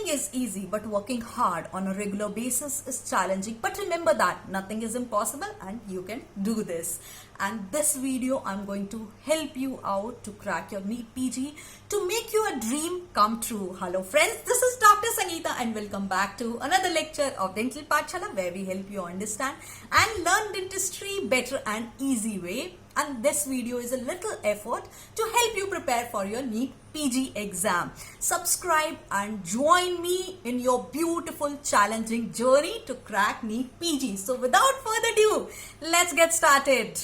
Thinking is easy, but working hard on a regular basis is challenging. But remember that nothing is impossible and you can do this. And this video, I'm going to help you out to crack your NEET PG to make your dream come true. Hello friends, this is Dr. Sangeeta and welcome back to another lecture of Dental Pathshala, where we help you understand and learn dentistry better and easy way. And this video is a little effort to help you prepare for your NEET PG exam. Subscribe and join me in your beautiful challenging journey to crack NEET PG. So without further ado, let's get started.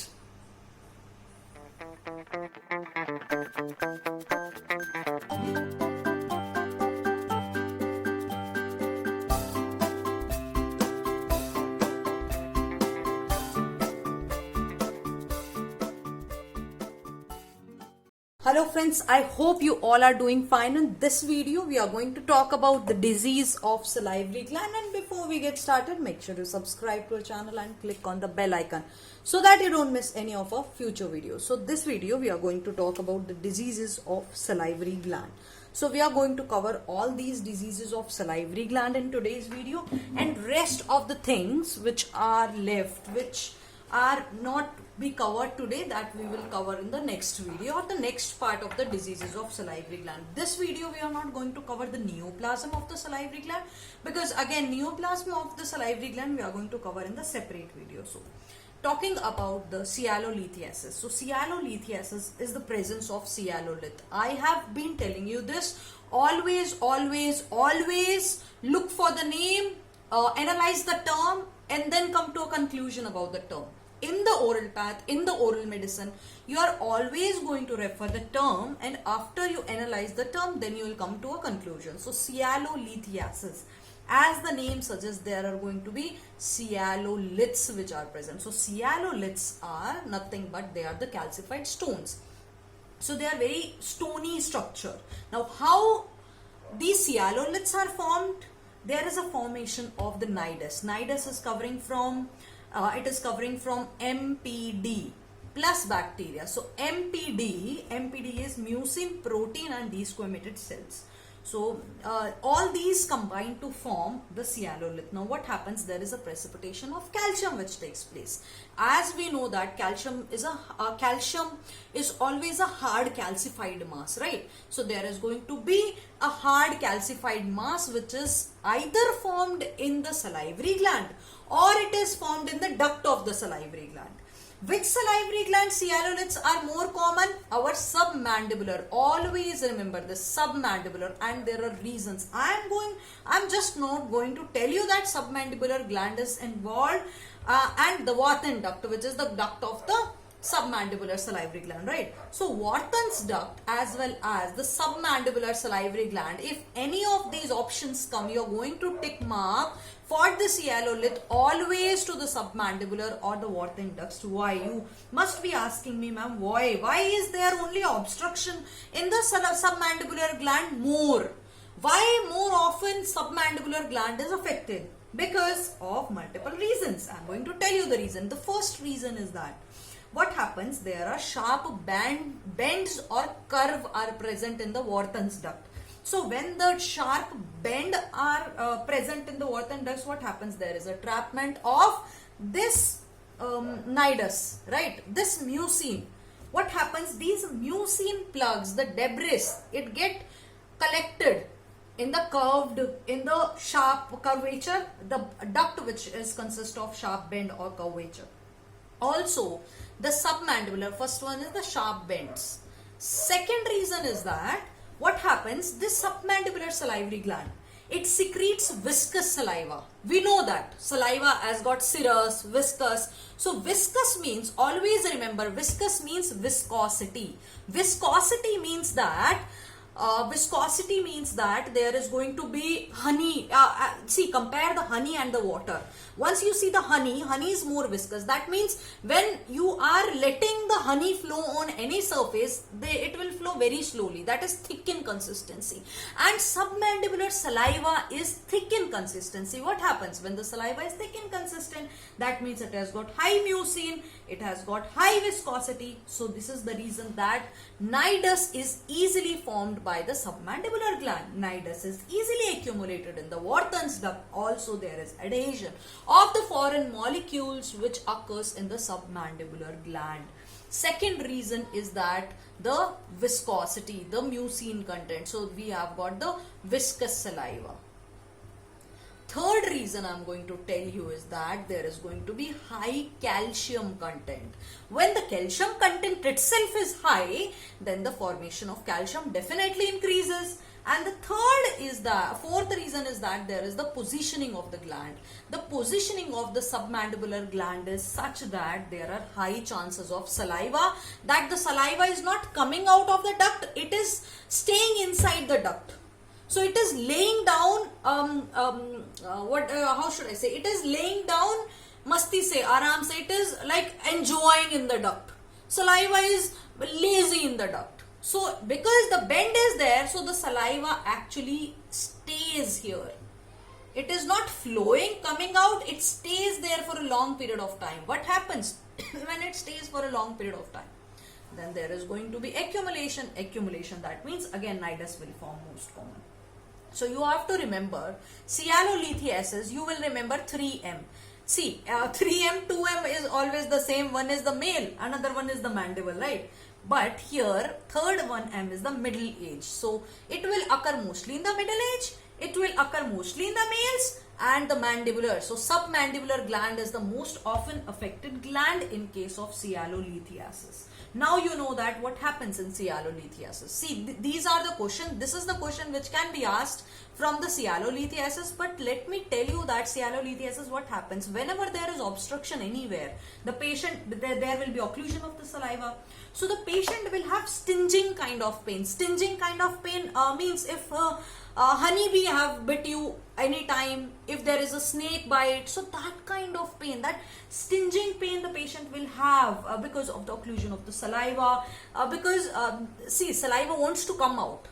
Hello friends, I hope you all are doing fine. In this video, we are going to talk about the disease of salivary gland. And before we get started, make sure to subscribe to our channel and click on the bell icon so that you don't miss any of our future videos. So this video, we are going to talk about the diseases of salivary gland. So we are going to cover all these diseases of salivary gland in today's video, and rest of the things which are left, which are not be covered today, that we will cover in the next video or the next part of the diseases of salivary gland. This video we are not going to cover the neoplasm of the salivary gland, because again neoplasm of the salivary gland we are going to cover in the separate video. So talking about the sialolithiasis. So sialolithiasis is the presence of sialolith. I have been telling you this, always look for the name, analyze the term and then come to a conclusion about the term. In the oral path, in the oral medicine, you are always going to refer the term, and after you analyze the term, then you will come to a conclusion. So sialolithiasis, as the name suggests, there are going to be sialoliths which are present. So sialoliths are nothing but they are the calcified stones. So they are very stony structure. Now how these sialoliths are formed? There is a formation of the nidus. Nidus is covering from MPD plus bacteria. So MPD is mucin, protein and desquamated cells. So all these combine to form the sialolith. Now what happens? There is a precipitation of calcium which takes place. As we know that calcium is always a hard calcified mass, right? So there is going to be a hard calcified mass which is either formed in the salivary gland or it is formed in the duct of the salivary gland. Which salivary gland sialoliths are more common? Our submandibular. Always remember the submandibular, and there are reasons. I'm just not going to tell you that submandibular gland is involved and the Wharton duct, which is the duct of the submandibular salivary gland, right? So Wharton's duct as well as the submandibular salivary gland, if any of these options come, you are going to tick mark for the sialolith always to the submandibular or the Wharton ducts. Why? You must be asking me, ma'am, why? Why is there only obstruction in the submandibular gland more? Why more often submandibular gland is affected? Because of multiple reasons. I'm going to tell you the reason. The first reason is that what happens, there are sharp bends or curve are present in the Wharton's duct. So when the sharp bend are present in the Wharton ducts, what happens? There is a trapment of this nidus, right? This mucin. What happens? These mucin plugs, the debris, it get collected in the sharp curvature, the duct which is consist of sharp bend or curvature. Also, the submandibular, first one is the sharp bends. Second reason is that what happens, this submandibular salivary gland, it secretes viscous saliva. We know that saliva has got serous, viscous. So viscous means, always remember, viscous means viscosity. Viscosity means that there is going to be honey. See, compare the honey and the water. Once you see the honey is more viscous. That means when you are letting the honey flow on any surface, it will flow very slowly. That is thick in consistency. And submandibular saliva is thick in consistency. What happens when the saliva is thick and consistent? That means it has got high mucin, it has got high viscosity. So this is the reason that nidus is easily formed formed by the submandibular gland. Nidus is easily accumulated in the Wharton's duct. Also, there is adhesion of the foreign molecules which occurs in the submandibular gland. Second reason is that the viscosity, the mucin content. So, we have got the viscous saliva. Third reason I'm going to tell you is that there is going to be high calcium content. When the calcium content itself is high, then the formation of calcium definitely increases. And the fourth reason is that there is the positioning of the gland. The positioning of the submandibular gland is such that there are high chances of saliva, that the saliva is not coming out of the duct, it is staying inside the duct. So it is laying down, how should I say, it is laying down, masti se, aram se, it is like enjoying in the duct. Saliva is lazy in the duct. So because the bend is there, so the saliva actually stays here. It is not flowing, coming out, it stays there for a long period of time. What happens when it stays for a long period of time? Then there is going to be accumulation. Accumulation, that means again nidus will form most common. So you have to remember sialolithiasis, you will remember 3M. See, 3M, 2M is always the same. One is the male, another one is the mandible, right? But here, third one M is the middle age. So it will occur mostly in the middle age. It will occur mostly in the males and the mandibular. So submandibular gland is the most often affected gland in case of sialolithiasis. Now you know that what happens in sialolithiasis. See, these are the questions. This is the question which can be asked from the sialolithiasis. But let me tell you that sialolithiasis, what happens whenever there is obstruction anywhere, the patient, there will be occlusion of the saliva. So the patient will have stinging kind of pain. Stinging kind of pain means if honeybee have bit you anytime, if there is a snake bite, so that kind of pain, that stinging pain the patient will have because of the occlusion of the saliva, because see, saliva wants to come out.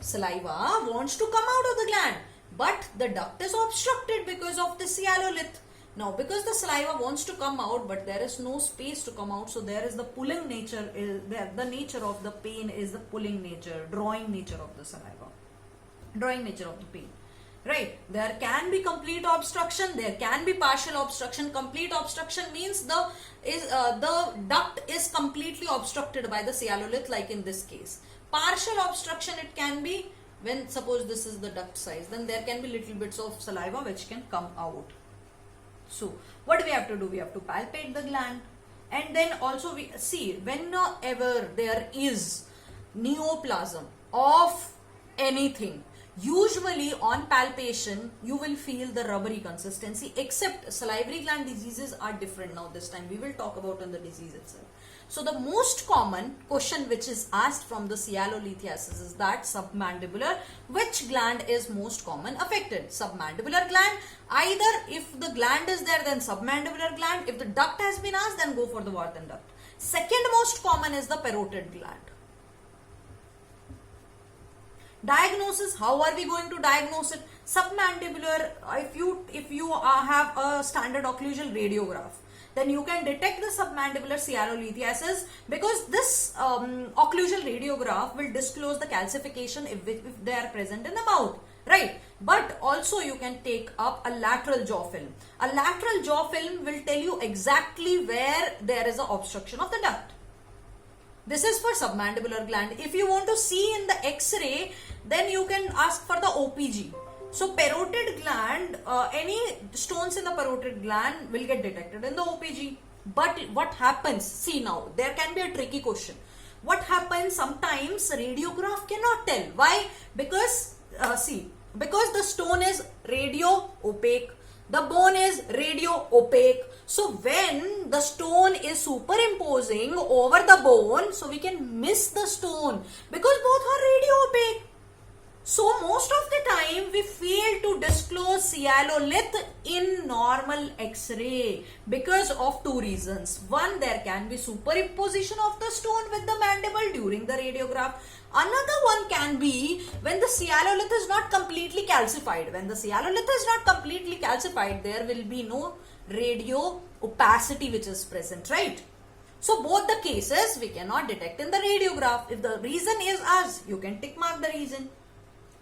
Saliva wants to come out of the gland, but the duct is obstructed because of the sialolith. Now, because the saliva wants to come out, but there is no space to come out, so there is the pulling nature, the nature of the pain is the pulling nature, drawing nature of the saliva, drawing nature of the pain. Right, there can be complete obstruction, there can be partial obstruction. Complete obstruction means the duct is completely obstructed by the sialolith, like in this case. Partial obstruction, it can be when, suppose this is the duct size, then there can be little bits of saliva which can come out. So what do we have to do? We have to palpate the gland, and then also we see whenever there is neoplasm of anything, usually on palpation you will feel the rubbery consistency, except salivary gland diseases are different. Now this time we will talk about on the disease itself. So the most common question which is asked from the sialolithiasis is that submandibular, which gland is most common affected? Submandibular gland. Either if the gland is there, then submandibular gland. If the duct has been asked, then go for the Wharton duct. Second most common is the parotid gland. Diagnosis, how are we going to diagnose it? Submandibular, if you have a standard occlusal radiograph, then you can detect the submandibular sialolithiasis, because this occlusal radiograph will disclose the calcification if they are present in the mouth, right? But also you can take up a lateral jaw film. A lateral jaw film will tell you exactly where there is an obstruction of the duct. This is for submandibular gland. If you want to see in the X-ray, then you can ask for the OPG. So parotid gland, any stones in the parotid gland will get detected in the OPG. But what happens? See now, there can be a tricky question. What happens? Sometimes radiograph cannot tell. Why? Because because the stone is radio opaque, the bone is radio opaque. So when the stone is superimposing over the bone, so we can miss the stone because both are radio opaque. So most of the time we fail to disclose sialolith in normal X-ray because of two reasons. One, there can be superimposition of the stone with the mandible during the radiograph. Another one can be when the sialolith is not completely calcified. When the sialolith is not completely calcified, there will be no radio opacity which is present, right? So both the cases we cannot detect in the radiograph. If the reason is us, you can tick mark the reason.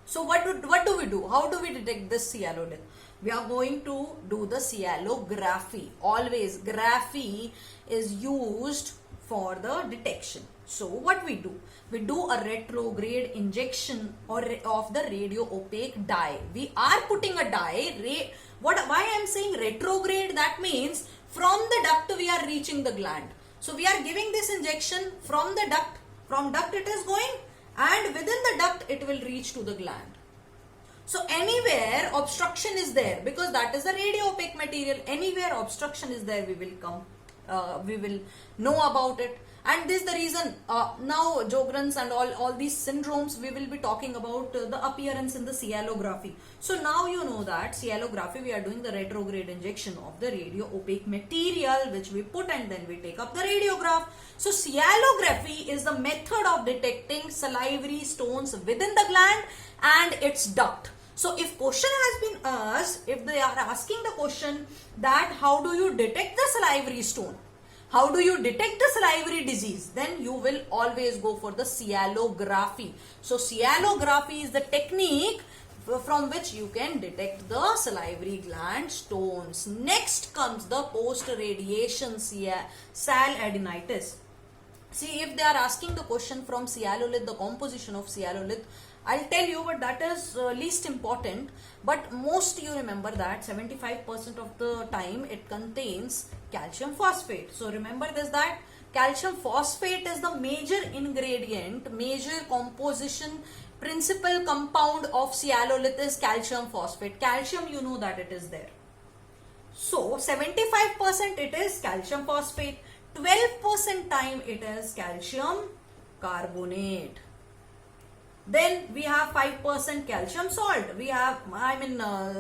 So what do we do? How do we detect this cyalolith? We are going to do the cyalography. Always graphy is used for the detection. So what we do? We do a retrograde injection of the radio opaque dye. We are putting a dye. Why I am saying retrograde? That means from the duct we are reaching the gland. So we are giving this injection from the duct. From duct it is going, and within the duct it will reach to the gland. So anywhere obstruction is there, because that is a radio opaque material, anywhere obstruction is there, we will know about it. And this is the reason now Sjogren's and all these syndromes we will be talking about the appearance in the cyalography. So now you know that cyalography we are doing the retrograde injection of the radio opaque material which we put, and then we take up the radiograph. So cyalography is the method of detecting salivary stones within the gland and its duct. So if question has been asked, if they are asking the question that how do you detect the salivary stone, how do you detect the salivary disease, then you will always go for the cyalography. So cyalography is the technique from which you can detect the salivary gland stones. Next comes the post-radiation cyalidinitis. See, if they are asking the question from cyalolith, the composition of cyalolith, I'll tell you, but that is least important. But most you remember that 75% of the time it contains calcium phosphate. So remember this, that calcium phosphate is the major ingredient, major composition, principal compound of cyalolith is calcium phosphate. Calcium, you know that it is there. So 75% it is calcium phosphate. 12% time it is calcium carbonate. Then we have 5% calcium salt. We have,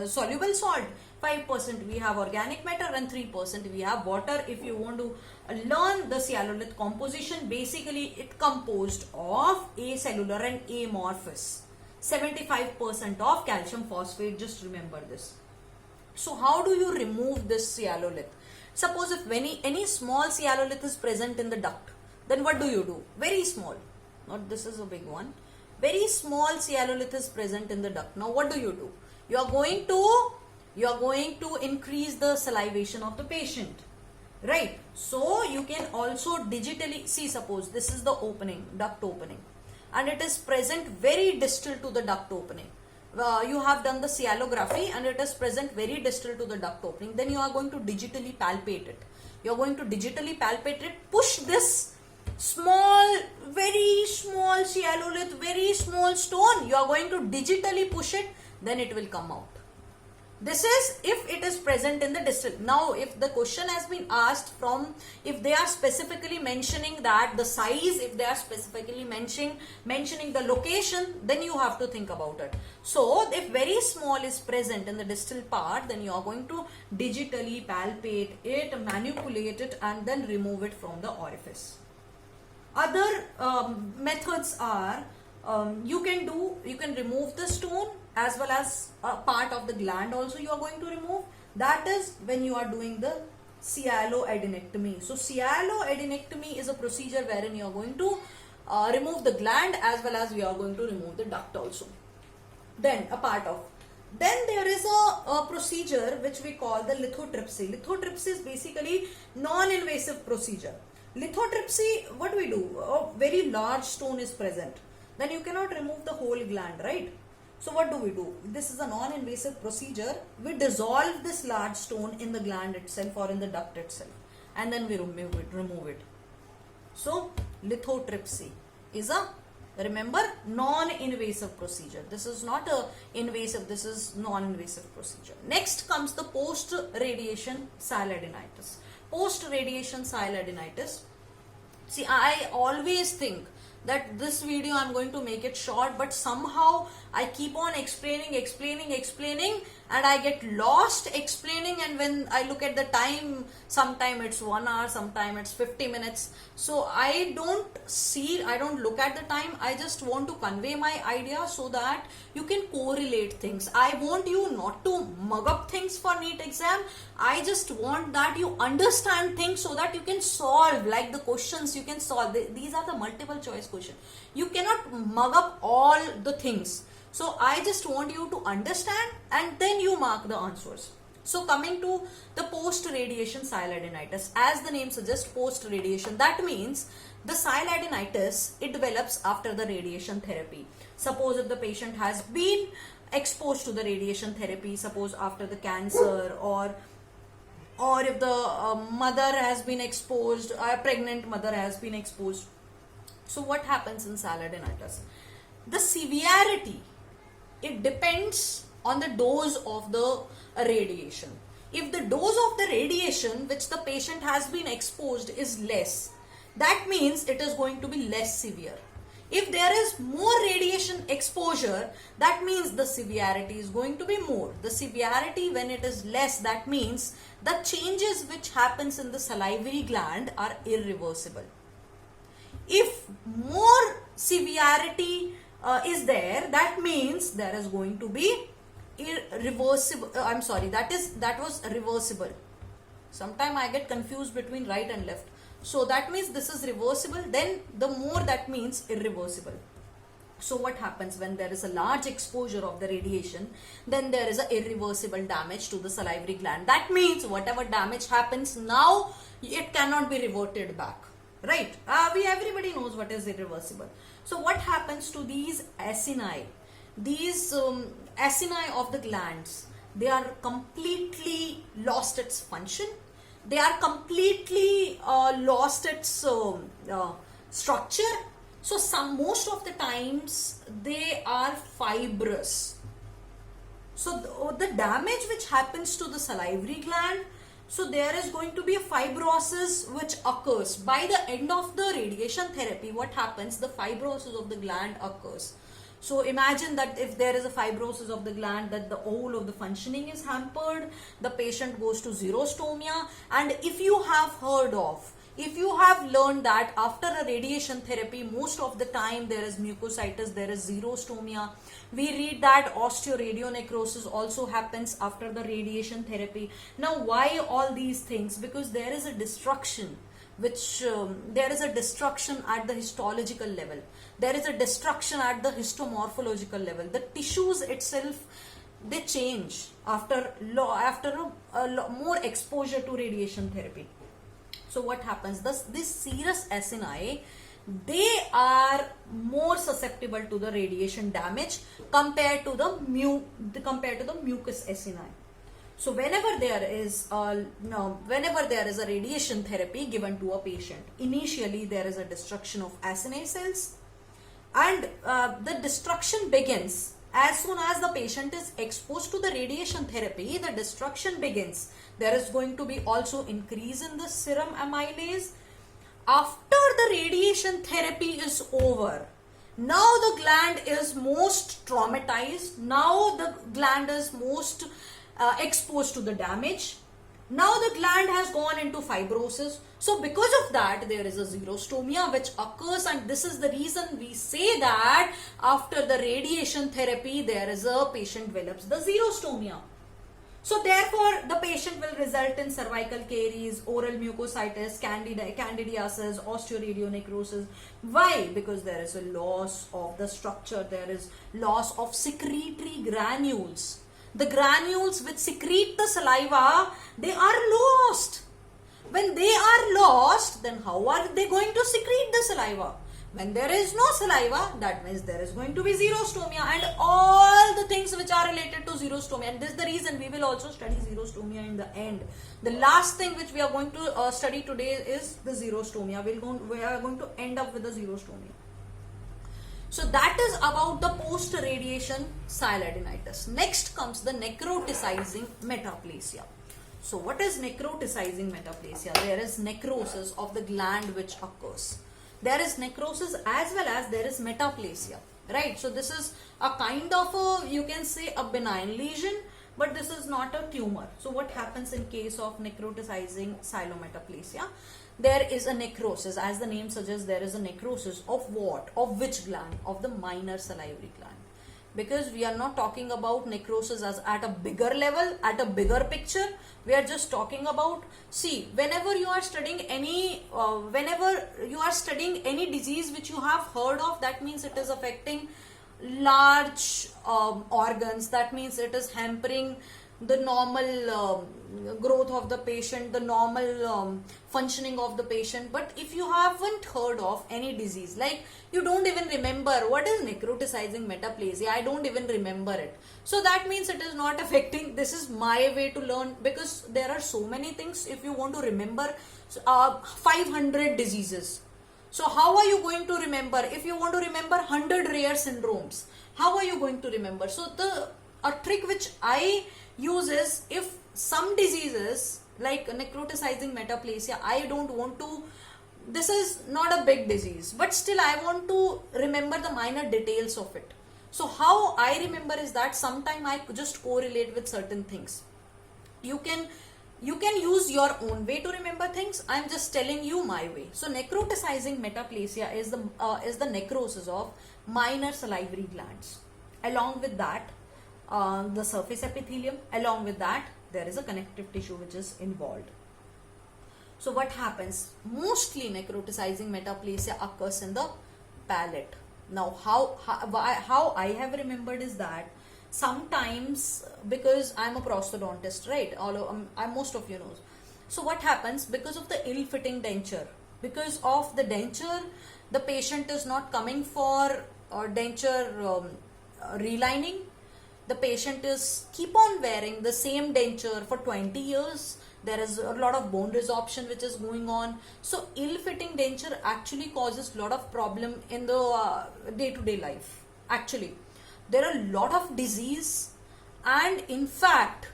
soluble salt. 5% we have organic matter, and 3% we have water. If you want to learn the cyalolith composition, basically it composed of acellular and amorphous. 75% of calcium phosphate, just remember this. So how do you remove this cyalolith? Suppose if any small cyalolith is present in the duct, then what do you do? Very small. Not this is a big one. Very small cyalolith is present in the duct. Now what do? You are going to increase the salivation of the patient, right? So you can also digitally see, suppose this is the opening, duct opening, and it is present very distal to the duct opening. You have done the cyalography and it is present very distal to the duct opening. Then you are going to digitally palpate it. You are going to digitally palpate it. Push this small, very small cyalolith, very small stone. You are going to digitally push it. Then it will come out. This is if it is present in the distal. Now, if the question has been asked from, if they are specifically mentioning that the size, if they are specifically mentioning the location, then you have to think about it. So, if very small is present in the distal part, then you are going to digitally palpate it, manipulate it, and then remove it from the orifice. Other methods are, you can remove the stone as well as a part of the gland also you are going to remove. That is when you are doing the cyaloadenectomy. So cyaloadenectomy is a procedure wherein you are going to remove the gland as well as we are going to remove the duct also. Then there is a procedure which we call the lithotripsy. Lithotripsy is basically non-invasive procedure. Lithotripsy, what we do? A very large stone is present. Then you cannot remove the whole gland, right? So what do? This is a non-invasive procedure. We dissolve this large stone in the gland itself or in the duct itself, and then we remove it. So lithotripsy is a, remember, non-invasive procedure. This is not a invasive, this is non-invasive procedure. Next comes the post-radiation cyalidinitis. Post-radiation cyalidinitis. See, I always think that this video I'm going to make it short, but somehow I keep on explaining, and I get lost explaining, and when I look at the time, sometime it's 1 hour, sometime it's 50 minutes. So I don't look at the time. I just want to convey my idea so that you can correlate things. I want you not to mug up things for NEET exam. I just want that you understand things so that you can solve, like the questions you can solve. These are the multiple choice questions. You cannot mug up all the things. So I just want you to understand, and then you mark the answers. So coming to the post-radiation sialadenitis, as the name suggests, post-radiation, that means the sialadenitis, it develops after the radiation therapy. Suppose if the patient has been exposed to the radiation therapy, suppose after the cancer, or if the mother has been exposed, a pregnant mother has been exposed. So what happens in sialadenitis? The severity, it depends on the dose of the radiation. If the dose of the radiation which the patient has been exposed is less, that means it is going to be less severe. If there is more radiation exposure, that means the severity is going to be more. The severity when it is less, that means the changes which happens in the salivary gland are irreversible. If more severity is there, that means there is going to be irreversible. That was reversible. Sometimes I get confused between right and left. So that means this is reversible, then the more, that means irreversible. So what happens when there is a large exposure of the radiation, then there is a irreversible damage to the salivary gland. That means whatever damage happens now, it cannot be reverted back. Right? Everybody knows what is irreversible. So what happens to these acini? These acini of the glands, they are completely lost its function. They are completely lost its structure. So most of the times they are fibrous. So the damage which happens to the salivary gland, so there is going to be a fibrosis which occurs. By the end of the radiation therapy, what happens? The fibrosis of the gland occurs. So imagine that if there is a fibrosis of the gland, that the whole of the functioning is hampered, the patient goes to xerostomia. And if you have learned that after a radiation therapy, most of the time there is mucositis, there is xerostomia. We read that osteoradionecrosis also happens after the radiation therapy. Now why all these things? Because there is a destruction there is a destruction at the histological level. There is a destruction at the histomorphological level. The tissues itself, they change after more exposure to radiation therapy. So what happens? This serous acini, they are more susceptible to the radiation damage compared to the mucous acini. So whenever there is a radiation therapy given to a patient, initially there is a destruction of acini cells, and the destruction begins as soon as the patient is exposed to the radiation therapy. The destruction begins. There is going to be also increase in the serum amylase. After the radiation therapy is over, now the gland is most traumatized. Now the gland is most exposed to the damage. Now the gland has gone into fibrosis. So because of that, there is a xerostomia which occurs, and this is the reason we say that after the radiation therapy, there is a patient develops the xerostomia. So therefore, the patient will result in cervical caries, oral mucositis, candidiasis, osteoradionecrosis. Why? Because there is a loss of the structure. There is loss of secretory granules. The granules which secrete the saliva, they are lost. When they are lost, then how are they going to secrete the saliva? When there is no saliva, that means there is going to be xerostomia and all the things which are related to xerostomia. And this is the reason we will also study xerostomia in the end. The last thing which we are going to study today is the xerostomia. We are going to end up with the xerostomia. So that is about the post-radiation sialadenitis. Next comes the necroticizing metaplasia. So what is necroticizing metaplasia? There is necrosis of the gland which occurs. There is necrosis as well as there is metaplasia, right? So this is a kind of a, you can say, a benign lesion, but this is not a tumor. So what happens in case of necrotizing silometaplasia? There is a necrosis, as the name suggests. There is a necrosis of what? Of which gland? Of the minor salivary gland. Because we are not talking about necrosis as at a bigger level, at a bigger picture. We are just talking about, see, whenever you are studying any disease which you have heard of, that means it is affecting large organs. That means it is hampering the normal growth of the patient, the normal functioning of the patient. But if you haven't heard of any disease, like you don't even remember what is necrotizing metaplasia, I don't even remember it, so that means it is not affecting. This is my way to learn, because there are so many things. If you want to remember 500 diseases, so how are you going to remember? If you want to remember 100 rare syndromes, how are you going to remember? So a trick which I use is, if some diseases like necrotizing metaplasia, I don't want to, this is not a big disease, but still I want to remember the minor details of it. So how I remember is that sometime I just correlate with certain things. You can use your own way to remember things. I'm just telling you my way. So necrotizing metaplasia is the necrosis of minor salivary glands. Along with that, the surface epithelium. Along with that, there is a connective tissue which is involved. So what happens? Mostly necrotizing metaplasia occurs in the palate. Now how I have remembered is that sometimes, because I'm a prosthodontist, right? Most of you know. So what happens? Because of the ill-fitting denture, because of the denture, the patient is not coming for denture relining. The patient is keep on wearing the same denture for 20 years. There is a lot of bone resorption which is going on. So ill-fitting denture actually causes a lot of problem in the day-to-day life. Actually, there are a lot of disease, and in fact,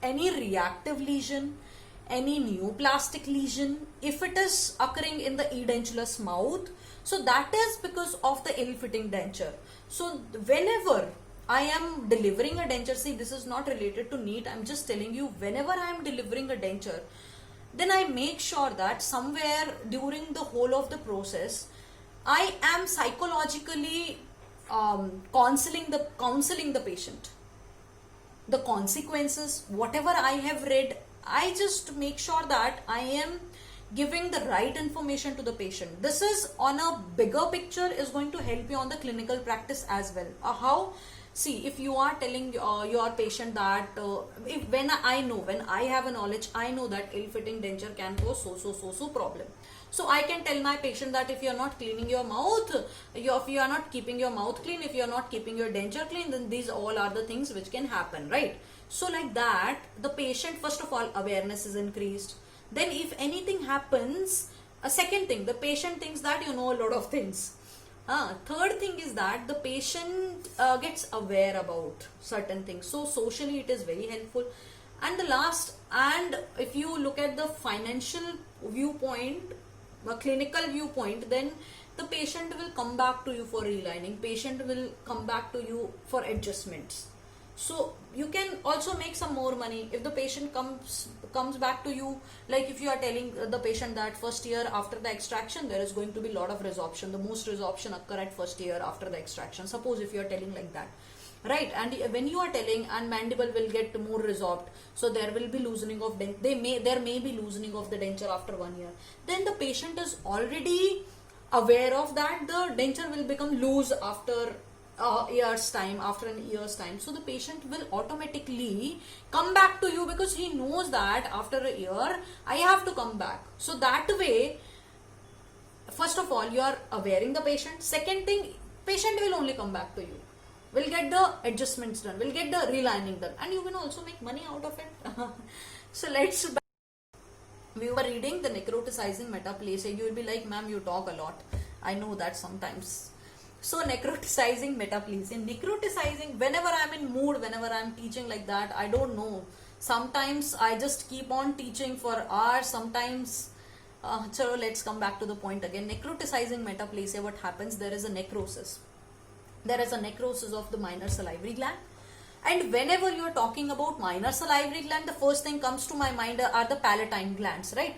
any reactive lesion, any neoplastic lesion, if it is occurring in the edentulous mouth, so that is because of the ill-fitting denture. So whenever I am delivering a denture, see, this is not related to NEET, I'm just telling you, whenever I am delivering a denture, then I make sure that somewhere during the whole of the process, I am psychologically counseling the patient. The consequences, whatever I have read, I just make sure that I am giving the right information to the patient. This is on a bigger picture, is going to help you on the clinical practice as well. How? See, if you are telling your patient that when I have a knowledge, I know that ill-fitting denture can cause so problem. So I can tell my patient that if you are not cleaning your mouth, if you are not keeping your mouth clean, if you are not keeping your denture clean, then these all are the things which can happen, right? So like that, the patient, first of all, awareness is increased. Then if anything happens, a second thing, the patient thinks that you know a lot of things. Third thing is that the patient gets aware about certain things. So socially it is very helpful. And the last, and if you look at the financial viewpoint, a clinical viewpoint, then the patient will come back to you for relining. Patient will come back to you for adjustments. So you can also make some more money if the patient comes back to you. Like if you are telling the patient that first year after the extraction there is going to be a lot of resorption, the most resorption occur at first year after the extraction. Suppose if you are telling like that, right? And when you are telling and mandible will get more resorbed, so there will be loosening of there may be loosening of the denture after 1 year. Then the patient is already aware of that the denture will become loose after after an year's time. So the patient will automatically come back to you because he knows that after a year I have to come back. So that way, first of all, you are awareing the patient. Second thing, patient will only come back to you, will get the adjustments done, will get the relining done, and you can also make money out of it. So we were reading the necrotizing metaplasia. You will be like, ma'am, you talk a lot. I know that sometimes. So necrotizing metaplasia, whenever I'm in mood, whenever I'm teaching like that, I don't know. Sometimes I just keep on teaching for hours. Sometimes So let's come back to the point again. Necroticizing metaplasia, what happens? There is a necrosis. There is a necrosis of the minor salivary gland. And whenever you are talking about minor salivary gland, the first thing comes to my mind are the palatine glands, right?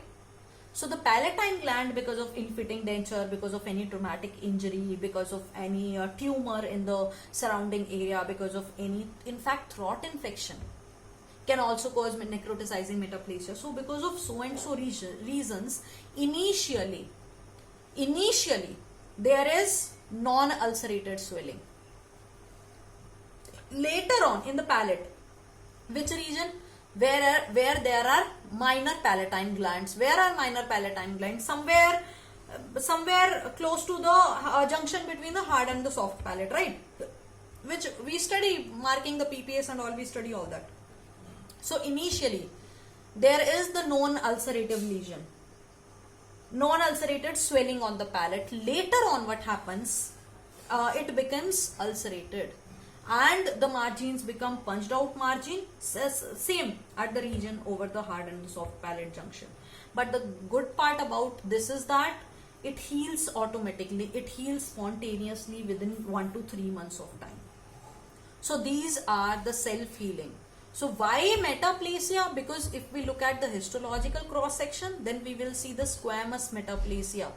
So the palatine gland, because of ill-fitting denture, because of any traumatic injury, because of any tumor in the surrounding area, because of any, in fact, throat infection, can also cause necroticizing metaplasia. So because of so and so reasons, initially there is non-ulcerated swelling. Later on in the palate, which region? Where there are minor palatine glands. Where are minor palatine glands? Somewhere close to the junction between the hard and the soft palate, right? Which we study, marking the PPS and all, we study all that. So initially there is the non-ulcerative lesion, non-ulcerated swelling on the palate. Later on what happens? It becomes ulcerated and the margins become punched out margin, same at the region over the hard and the soft palate junction. But the good part about this is that it heals automatically, it heals spontaneously within 1 to 3 months of time. So these are the self-healing. So why metaplasia? Because if we look at the histological cross section, then we will see the squamous metaplasia,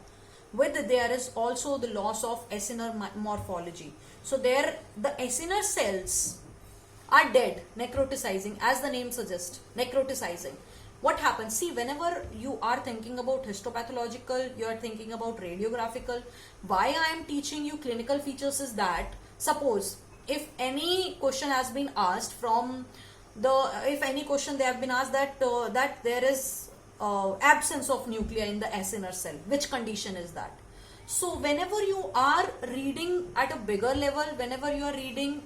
with there is also the loss of acinar morphology. So there the acinar cells are dead, necroticizing, as the name suggests, necroticizing. What happens? See, whenever you are thinking about histopathological, you are thinking about radiographical. Why I am teaching you clinical features is that, suppose if any question has been asked from if any question they have been asked that that there is absence of nuclei in the acinar cell, which condition is that? So whenever you are reading at a bigger level, whenever you are reading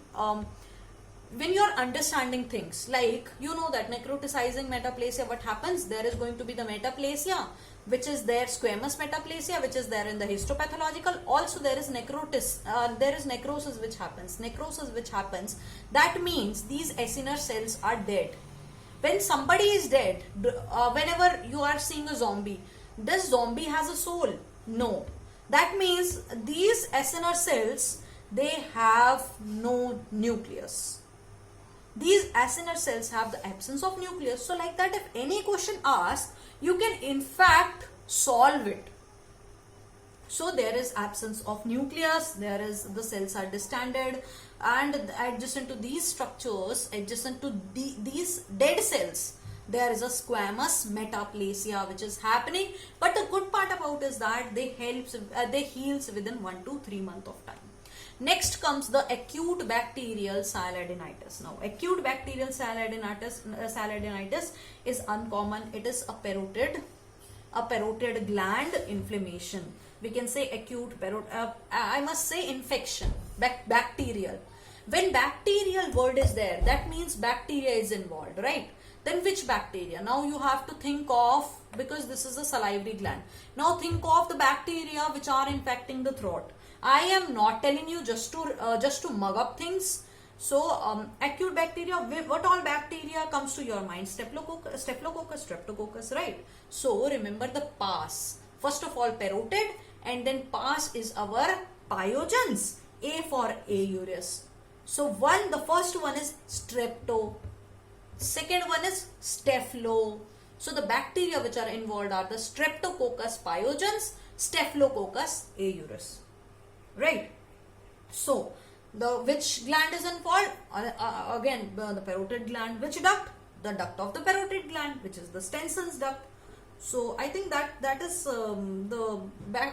when you are understanding things, like you know that necroticizing metaplasia, what happens? There is going to be the metaplasia, which is there, squamous metaplasia, which is there in the histopathological. Also there is necrosis which happens. That means these acinar cells are dead. When somebody is dead, whenever you are seeing a zombie, this zombie has a soul? No. That means these acinar cells, they have no nucleus. These acinar cells have the absence of nucleus. So like that, if any question asked, you can in fact solve it. So there is absence of nucleus, there is, the cells are distended, and adjacent to these structures, adjacent to these dead cells, there is a squamous metaplasia which is happening. But the good part about is that they heals within 1 to 3 months of time. Next comes the acute bacterial sialadenitis. Now, acute bacterial sialadenitis is uncommon. It is a parotid gland inflammation. We can say acute I must say infection, bacterial. When bacterial word is there, that means bacteria is involved, right? Then which bacteria? Now you have to think of, because this is a salivary gland. Now think of the bacteria which are infecting the throat. I am not telling you just to mug up things. So acute bacteria, what all bacteria comes to your mind? Staphylococcus, streptococcus, right? So remember the pus. First of all parotid, and then pus is our pyogens. A for aureus. So the first one is strepto. Second one is staphylo. So the bacteria which are involved are the streptococcus pyogens, staphylococcus aureus. Right? So which gland is involved? Again, the parotid gland. Which duct? The duct of the parotid gland, which is the Stenson's duct. So I think that is the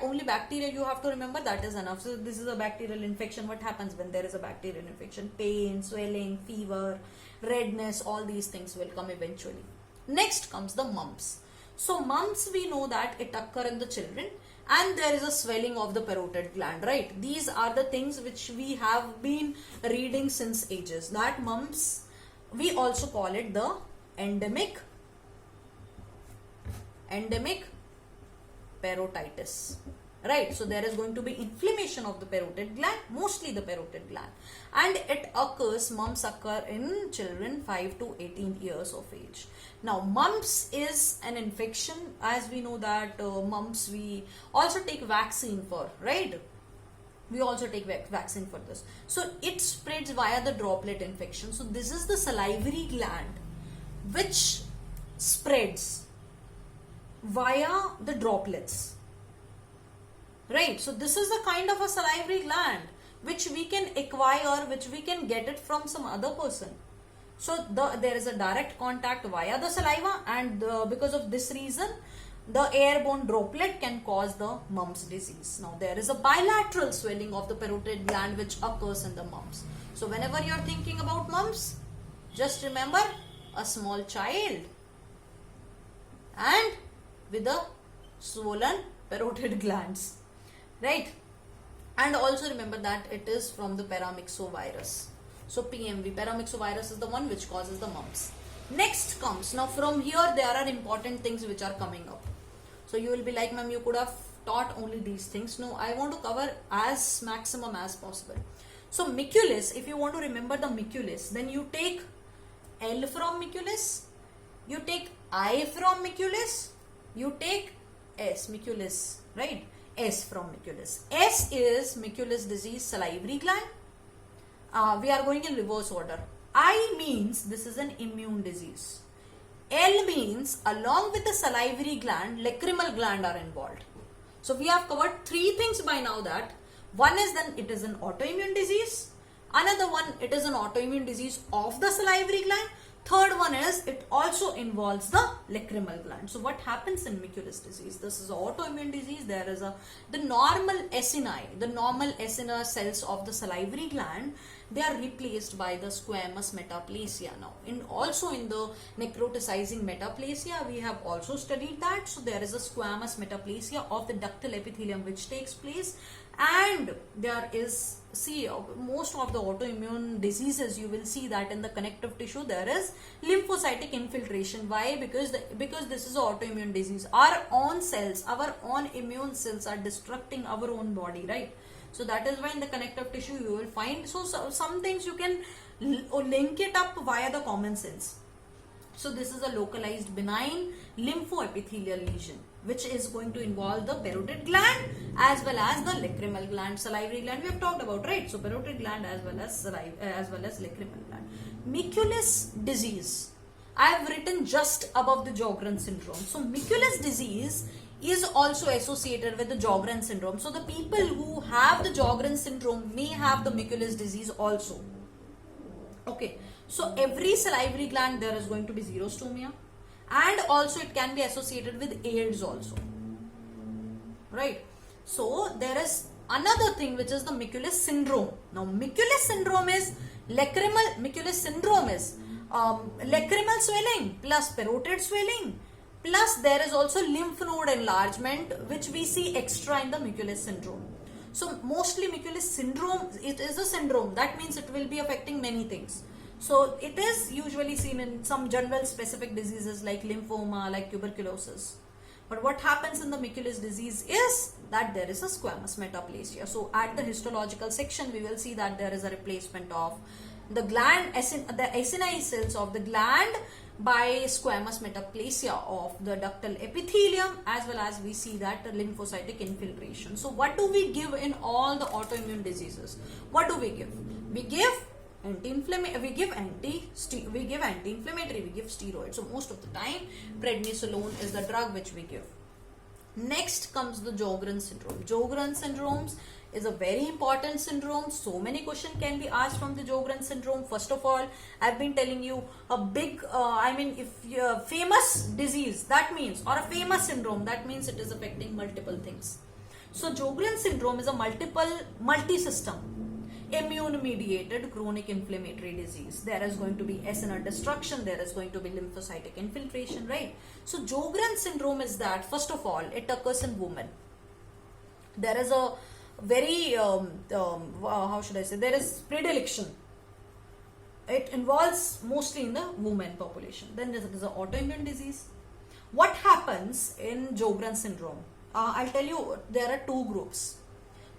only bacteria you have to remember. That is enough. So this is a bacterial infection. What happens when there is a bacterial infection? Pain, swelling, fever, redness, all these things will come eventually. Next comes the mumps. So mumps, we know that it occurs in the children, and there is a swelling of the parotid gland, right? These are the things which we have been reading since ages. That mumps, we also call it the endemic parotitis, right? So there is going to be inflammation of the parotid gland, mostly the parotid gland, and it occurs, mumps occur in children 5 to 18 years of age. Now mumps is an infection, as we know that mumps we also take vaccine for, right? We also take vaccine for this. So it spreads via the droplet infection. So this is the salivary gland which spreads via the droplets, right? So this is the kind of a salivary gland which we can acquire, which we can get it from some other person. So there is a direct contact via the saliva, and because of this reason the airborne droplet can cause the mumps disease. Now there is a bilateral swelling of the parotid gland which occurs in the mumps. So whenever you are thinking about mumps, just remember a small child and with a swollen parotid glands, right? And also remember that it is from the paramyxovirus. So PMV, paramyxovirus, is the one which causes the mumps. Next comes, now from here there are important things which are coming up. So you will be like, ma'am, you could have taught only these things. No, I want to cover as maximum as possible. So miculus, if you want to remember the miculus, then you take L from miculus, you take I from miculus, you take S, miculus, right? S from miculus. S is miculus disease, salivary gland. We are going in reverse order. I means this is an immune disease. L means along with the salivary gland, lacrimal gland are involved. So we have covered three things by now. That one is then it is an autoimmune disease. Another one, it is an autoimmune disease of the salivary gland. Third one is it also involves the lacrimal gland. So what happens in miculus disease? This is an autoimmune disease. There is the normal acini, the normal acinar cells of the salivary gland, they are replaced by the squamous metaplasia. Now also in the necroticizing metaplasia we have also studied that. So there is a squamous metaplasia of the ductal epithelium which takes place, and there is, see, most of the autoimmune diseases you will see that in the connective tissue there is lymphocytic infiltration. Why? Because this is an autoimmune disease. Our own cells, our own immune cells are destructing our own body, right? So that is why in the connective tissue you will find, so some things you can link it up via the common sense. So this is a localized benign lymphoepithelial lesion which is going to involve the parotid gland as well as the lacrimal gland. Salivary gland we have talked about, right? So parotid gland as well as lacrimal gland. Miculus disease, I have written just above the Sjogren syndrome. So miculus disease is also associated with the Sjogren syndrome. So the people who have the Sjogren syndrome may have the miculus disease also. Okay, so every salivary gland there is going to be xerostomia, and also it can be associated with AIDS also, right? So there is another thing which is the miculus syndrome. Now miculus syndrome is lacrimal swelling plus parotid swelling, plus there is also lymph node enlargement which we see extra in the miculus syndrome. So mostly miculus syndrome, it is a syndrome, that means it will be affecting many things. So it is usually seen in some general specific diseases like lymphoma, like tuberculosis. But what happens in the miculus disease is that there is a squamous metaplasia. So at the histological section we will see that there is a replacement of the gland, the acini cells of the gland by squamous metaplasia of the ductal epithelium, as well as we see that the lymphocytic infiltration. So what do we give in all the autoimmune diseases? What do we give? We give anti-inflammatory, we give anti-inflammatory, we give steroids. So most of the time prednisolone is the drug which we give. Next comes the Sjogren syndrome. Sjogren syndromes is a very important syndrome. So many questions can be asked from the Sjogren syndrome. First of all, I've been telling you a big, if famous disease, that means, or a famous syndrome, that means it is affecting multiple things. So Sjogren syndrome is a multi-system immune mediated chronic inflammatory disease. There is going to be acinar destruction, there is going to be lymphocytic infiltration, right? So Sjogren syndrome is that, first of all, it occurs in women. There is a very how should I say, there is predilection. It involves mostly in the women population. Then there is an autoimmune disease. What happens in Sjogren syndrome? I'll tell you, there are two groups.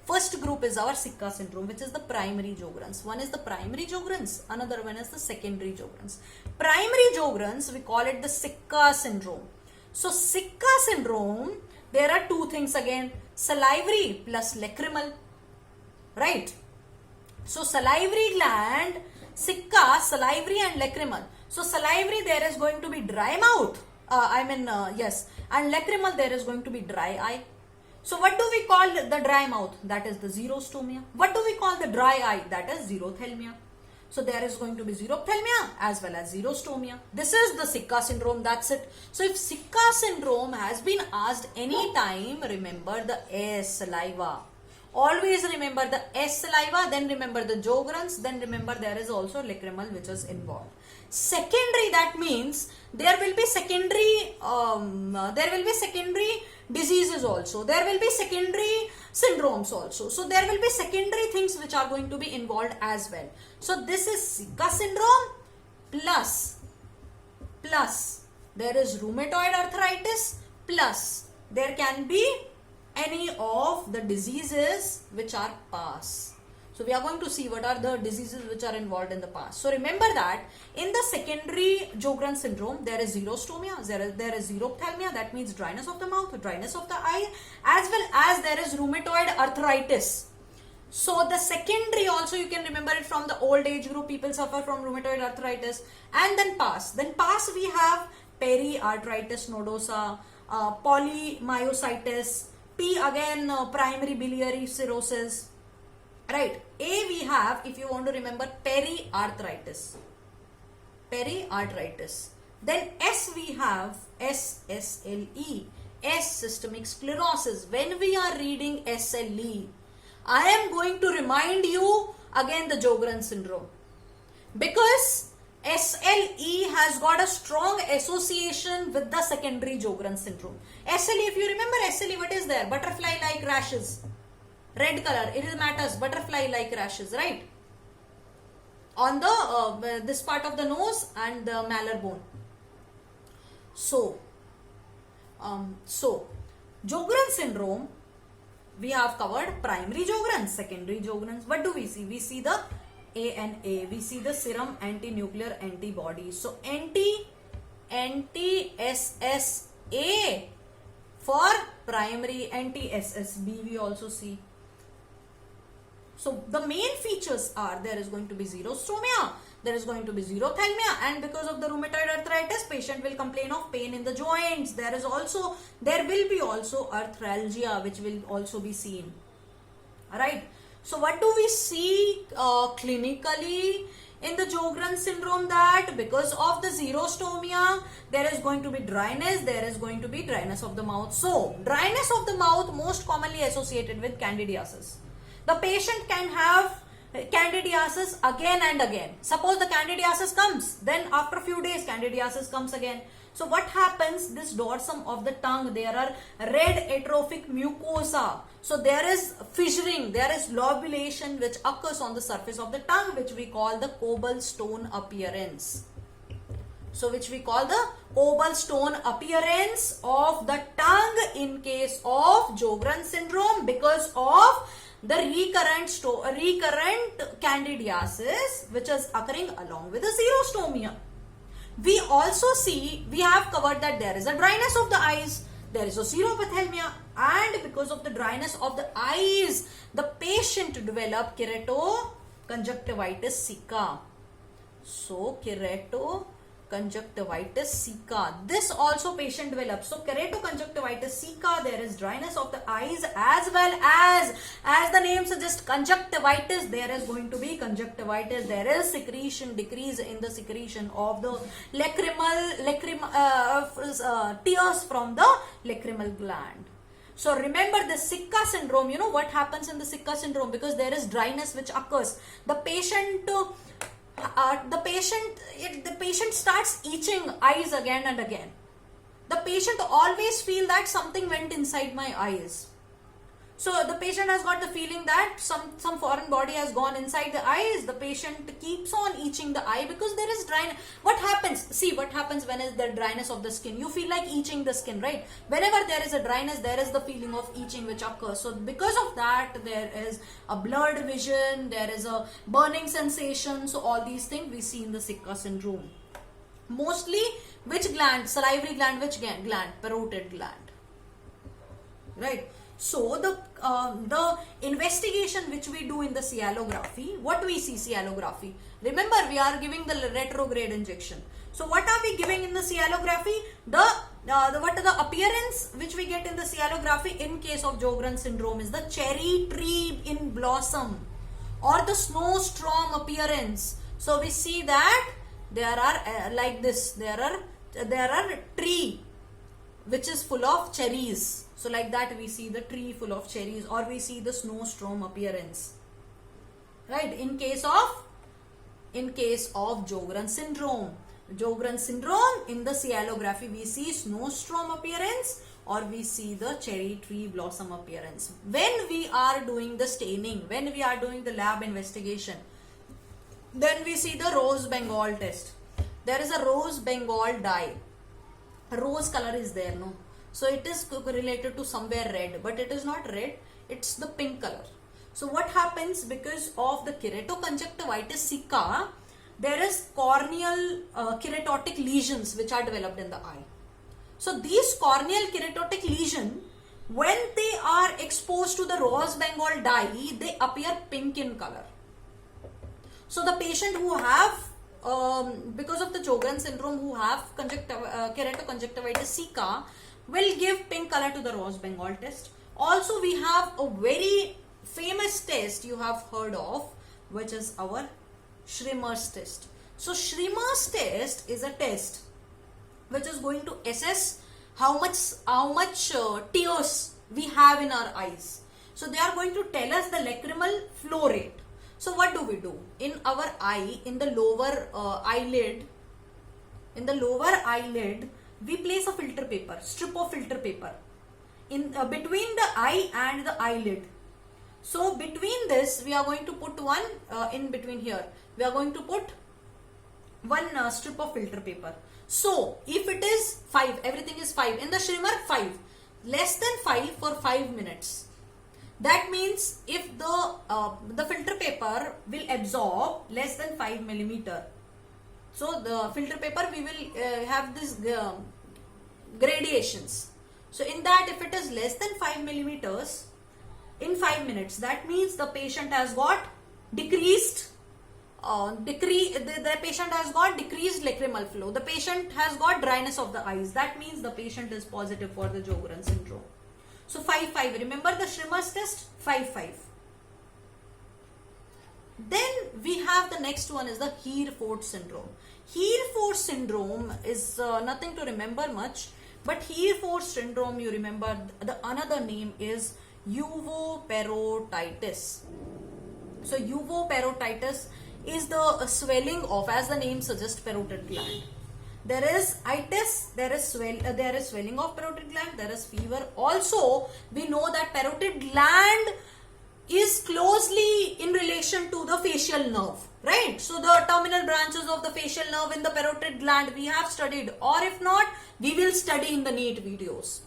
First group is our Sicca syndrome, which is the primary Sjogren's. One is the primary Sjogren's, another one is the secondary Sjogren's. Primary Sjogren's, we call it the Sicca syndrome. So Sicca syndrome, there are two things again, salivary plus lacrimal, right? So salivary gland, Sicca, salivary and lacrimal. So salivary, there is going to be dry mouth, yes, and lacrimal, there is going to be dry eye. So what do we call the dry mouth? That is the xerostomia. What do we call the dry eye? That is xerothalmia. So there is going to be xerophthalmia as well as xerostomia. This is the Sicca syndrome, that's it. So if Sicca syndrome has been asked any time, remember the S, saliva. Always remember the S, saliva, then remember the Sjogren's, then remember there is also lacrimal which is involved. Secondary, that means there will be secondary diseases also. There will be secondary syndromes also. So there will be secondary things which are going to be involved as well. So this is Sicca syndrome plus there is rheumatoid arthritis plus there can be any of the diseases which are past. So we are going to see what are the diseases which are involved in the past. So remember that in the secondary Sjogren's syndrome, there is xerostomia, there is xerophthalmia, that means dryness of the mouth, dryness of the eye, as well as there is rheumatoid arthritis. So the secondary also, you can remember it from the old age group, people suffer from rheumatoid arthritis. And then past. Then past we have periarthritis nodosa, polymyositis, P again primary biliary cirrhosis. Right, A we have, if you want to remember, periarthritis. Then S we have SSLE, S systemic sclerosis. When we are reading SLE, I am going to remind you again the Sjogren's syndrome, because SLE has got a strong association with the secondary Sjogren's syndrome. SLE, if you remember SLE, what is there? Butterfly like rashes. Red color, erythematous, butterfly-like rashes, right? On the this part of the nose and the malar bone. So Sjogren's syndrome, we have covered primary Sjogren's, secondary Sjogren's. What do we see? We see the ANA. We see the serum anti-nuclear antibodies. So anti-SSA for primary, anti-SSB we also see. So the main features are, there is going to be xerostomia, there is going to be xerothalmia, and because of the rheumatoid arthritis, patient will complain of pain in the joints. There will be also arthralgia which will also be seen. Alright. So what do we see clinically in the Sjogren's syndrome? That because of the xerostomia, there is going to be dryness, there is going to be dryness of the mouth. So dryness of the mouth most commonly associated with candidiasis. The patient can have candidiasis again and again. Suppose the candidiasis comes, then after a few days candidiasis comes again. So what happens? This dorsum of the tongue, there are red atrophic mucosa. So there is fissuring, there is lobulation which occurs on the surface of the tongue, which we call the cobblestone appearance. So which we call the cobblestone appearance of the tongue in case of Sjogren's syndrome, because of the recurrent candidiasis which is occurring along with the xerostomia. We also see, we have covered that there is a dryness of the eyes, there is a xerophthalmia, and because of the dryness of the eyes, the patient develop keratoconjunctivitis sicca. So keratoconjunctivitis sicca, this also patient develops. So keratoconjunctivitis sicca, there is dryness of the eyes, as well as the name suggests, conjunctivitis, there is going to be conjunctivitis. There is secretion, decrease in the secretion of the tears from the lacrimal gland. So remember the Sicca syndrome, you know what happens in the Sicca syndrome, because there is dryness which occurs. The patient starts itching eyes again and again. The patient always feel that something went inside my eyes. So the patient has got the feeling that some foreign body has gone inside the eyes. The patient keeps on itching the eye because there is dryness. What happens? See what happens when is the dryness of the skin. You feel like itching the skin, right? Whenever there is a dryness, there is the feeling of itching which occurs. So because of that, there is a blurred vision, there is a burning sensation. So all these things we see in the Sika syndrome. Mostly which gland? Salivary gland. Which gland? Parotid gland. Right. So the investigation which we do in the cyalography, what we see cyalography. Remember, we are giving the retrograde injection. So what are we giving in the cyalography? The appearance which we get in the cyalography in case of Sjogren syndrome is the cherry tree in blossom or the snowstorm appearance. So we see that there are like this. There are tree which is full of cherries. So like that we see the tree full of cherries, or we see the snowstorm appearance. Right? In case of Sjogren syndrome. Sjogren syndrome, in the cyalography we see snowstorm appearance or we see the cherry tree blossom appearance. When we are doing the staining, when we are doing the lab investigation, then we see the rose Bengal test. There is a rose Bengal dye. Rose color is there, no? So it is related to somewhere red, but it is not red, it's the pink color. So what happens, because of the keratoconjunctivitis Sika, there is corneal keratotic lesions which are developed in the eye. So these corneal keratotic lesions, when they are exposed to the rose Bengal dye, they appear pink in color. So the patient who have because of the Sjogren syndrome, who have keratoconjunctivitis Sika, will give pink color to the rose Bengal test. Also, we have a very famous test you have heard of, which is our Schremer's test. So Schremer's test is a test which is going to assess how much tears we have in our eyes. So they are going to tell us the lacrimal flow rate. So what do we do? In our eye, in the lower eyelid, we place a filter paper, strip of filter paper in between the eye and the eyelid. So between this, we are going to put one in between here. We are going to put one strip of filter paper. So if it is 5, everything is 5. In the Schremer, 5. Less than 5 for 5 minutes. That means if the filter paper will absorb less than 5 millimeter. So the filter paper, we will have this gradations. So in that, if it is less than 5 millimeters in 5 minutes, that means the patient has got decreased the patient has got decreased lacrimal flow. The patient has got dryness of the eyes. That means the patient is positive for the Sjogren syndrome. So 5-5. Remember the Schremer's test? 5-5. Then we have the next one is the Hereford syndrome. Hereford syndrome is nothing to remember much, but Hereford syndrome, you remember the another name is uvoperotitis. So uvoperotitis is the swelling of, as the name suggests, parotid gland. There is itis, there is swelling of parotid gland, there is fever. Also, we know that parotid gland is closely in relation to the facial nerve, right? So the terminal branches of the facial nerve in the parotid gland we have studied, or if not, we will study in the NEET videos.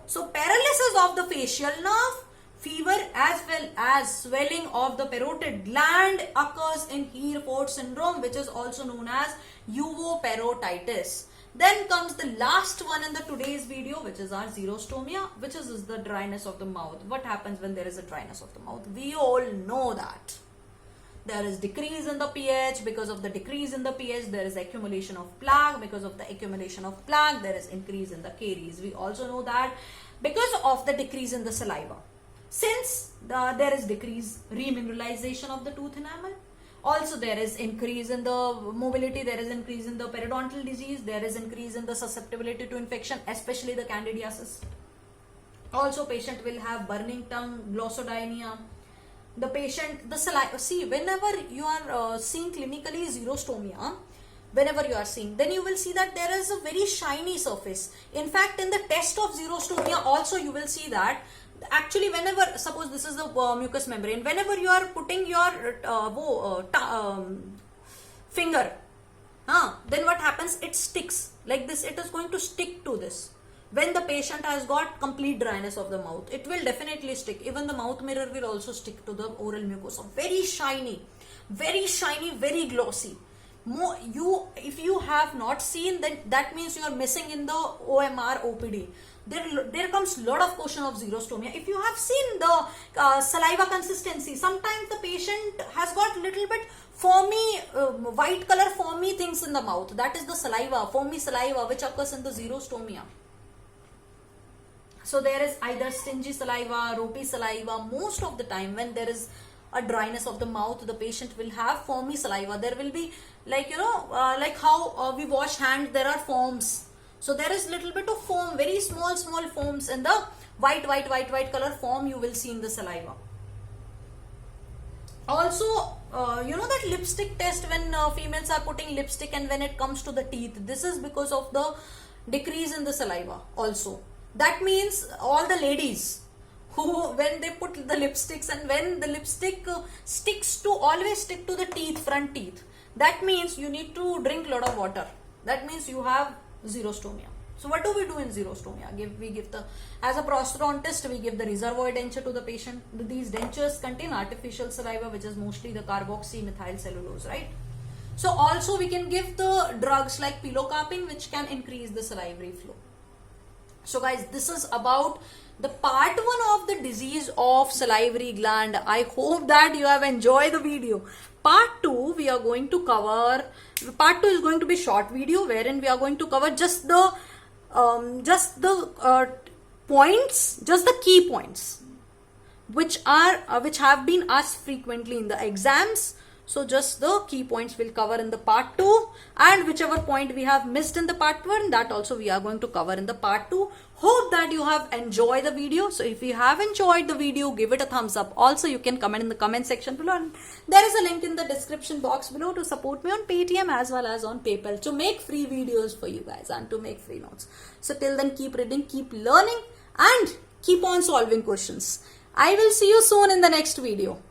So paralysis of the facial nerve, fever as well as swelling of the parotid gland occurs in Hereford syndrome, which is also known as uvoperotitis. Then comes the last one in the today's video, which is our xerostomia, which is the dryness of the mouth. What happens when there is a dryness of the mouth? We all know that there is decrease in the pH. Because of the decrease in the pH, there is accumulation of plaque. Because of the accumulation of plaque, there is increase in the caries. We also know that because of the decrease in the saliva, since there is decrease remineralization of the tooth enamel, also there is increase in the mobility, there is increase in the periodontal disease, there is increase in the susceptibility to infection, especially the candidiasis. Also patient will have burning tongue, glossodynia. The patient, the saliva, see, whenever you are seeing clinically xerostomia, whenever you are seeing, then you will see that there is a very shiny surface. In fact, in the test of xerostomia also you will see that Actually, whenever, suppose this is the mucous membrane, whenever you are putting your finger, then what happens? It sticks like this. It is going to stick to this. When the patient has got complete dryness of the mouth, it will definitely stick. Even the mouth mirror will also stick to the oral mucosa. Very shiny, very glossy. If you have not seen, then that means you are missing in the OMR OPD. There comes lot of question of xerostomia. If you have seen the saliva consistency, sometimes the patient has got little bit foamy, white color foamy things in the mouth. That is the saliva, foamy saliva, which occurs in the xerostomia. So there is either stingy saliva, ropey saliva. Most of the time when there is a dryness of the mouth, the patient will have foamy saliva. There will be like, like how we wash hands, there are foams. So there is little bit of foam, very small foams in the white color foam you will see in the saliva. Also, that lipstick test, when females are putting lipstick and when it comes to the teeth, this is because of the decrease in the saliva also. That means all the ladies who, when they put the lipsticks and when the lipstick always stick to the teeth, front teeth, that means you need to drink a lot of water. That means you have xerostomia. So what do we do in xerostomia? As a prosthodontist, we give the reservoir denture to the patient. These dentures contain artificial saliva, which is mostly the carboxymethyl cellulose, right? So also we can give the drugs like pilocarpine, which can increase the salivary flow. So guys, this is about the part 1 of the disease of salivary gland. I hope that you have enjoyed the video. Part 2 we are going to cover. Part 2 is going to be short video wherein we are going to cover just the points, just the key points, which have been asked frequently in the exams. So just the key points will cover in the part 2, and whichever point we have missed in the part 1, that also we are going to cover in the part 2. Hope that you have enjoyed the video. So if you have enjoyed the video, give it a thumbs up. Also, you can comment in the comment section below, and there is a link in the description box below to support me on Paytm as well as on PayPal to make free videos for you guys and to make free notes. So till then, keep reading, keep learning, and keep on solving questions. I will see you soon in the next video.